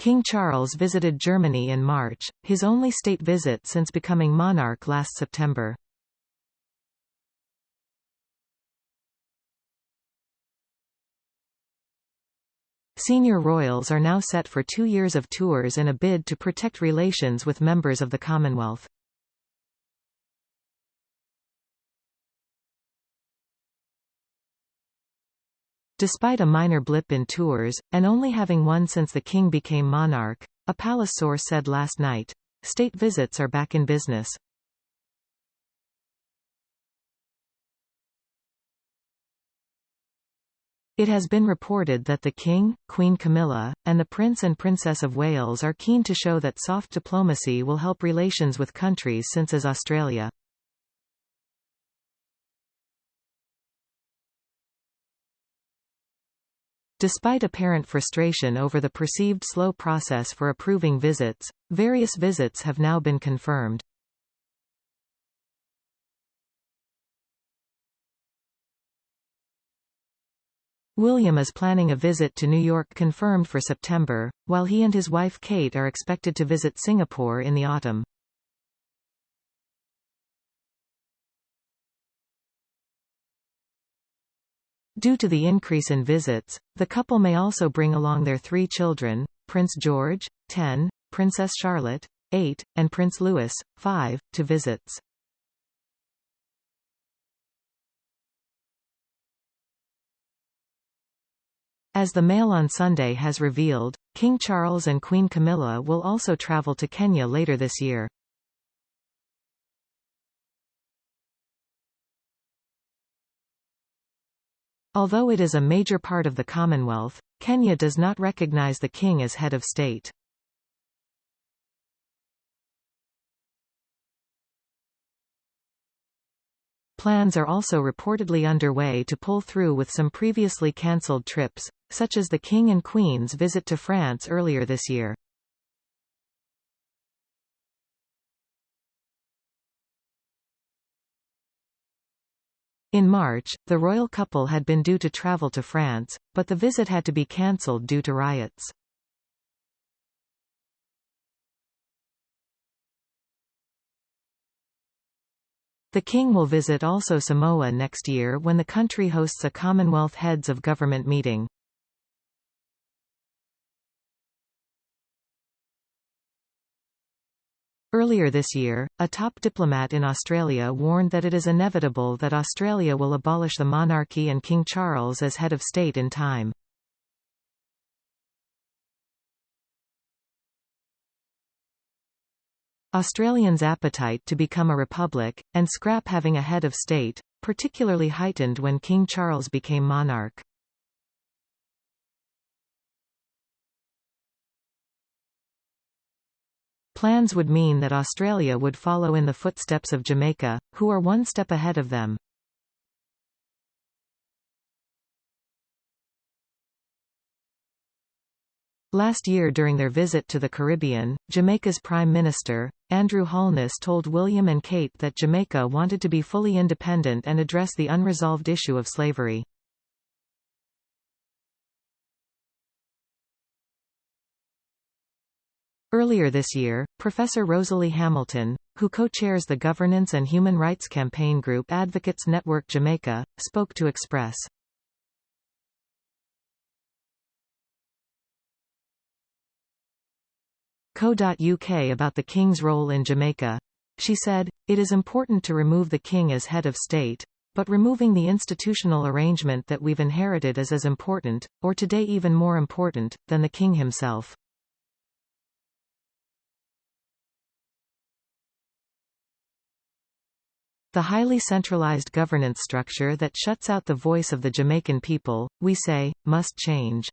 King Charles visited Germany in March, his only state visit since becoming monarch last September. Senior royals are now set for 2 years of tours in a bid to protect relations with members of the Commonwealth. Despite a minor blip in tours, and only having one since the king became monarch, a palace source said last night, state visits are back in business. It has been reported that the King, Queen Camilla, and the Prince and Princess of Wales are keen to show that soft diplomacy will help relations with countries such as Australia. Despite apparent frustration over the perceived slow process for approving visits, various visits have now been confirmed. William is planning a visit to New York confirmed for September, while he and his wife Kate are expected to visit Singapore in the autumn. Due to the increase in visits, the couple may also bring along their 3 children, Prince George, 10, Princess Charlotte, 8, and Prince Louis, 5, to visits. As the Mail on Sunday has revealed, King Charles and Queen Camilla will also travel to Kenya later this year. Although it is a major part of the Commonwealth, Kenya does not recognize the king as head of state. Plans are also reportedly underway to pull through with some previously cancelled trips, such as the King and Queen's visit to France earlier this year. In March, the royal couple had been due to travel to France, but the visit had to be cancelled due to riots. The king will visit also Samoa next year when the country hosts a Commonwealth Heads of Government meeting. Earlier this year, a top diplomat in Australia warned that it is inevitable that Australia will abolish the monarchy and King Charles as head of state in time. Australians' appetite to become a republic, and scrap having a head of state, particularly heightened when King Charles became monarch. Plans would mean that Australia would follow in the footsteps of Jamaica, who are one step ahead of them. Last year during their visit to the Caribbean, Jamaica's Prime Minister, Andrew Holness told William and Kate that Jamaica wanted to be fully independent and address the unresolved issue of slavery. Earlier this year, Professor Rosalie Hamilton, who co-chairs the Governance and Human Rights Campaign group Advocates Network Jamaica, spoke to Express. Co.uk about the King's role in Jamaica. She said, "It is important to remove the King as head of state, but removing the institutional arrangement that we've inherited is as important, or today even more important, than the King himself." The highly centralized governance structure that shuts out the voice of the Jamaican people, we say, must change.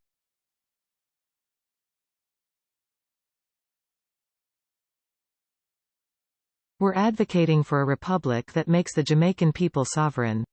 We're advocating for a republic that makes the Jamaican people sovereign.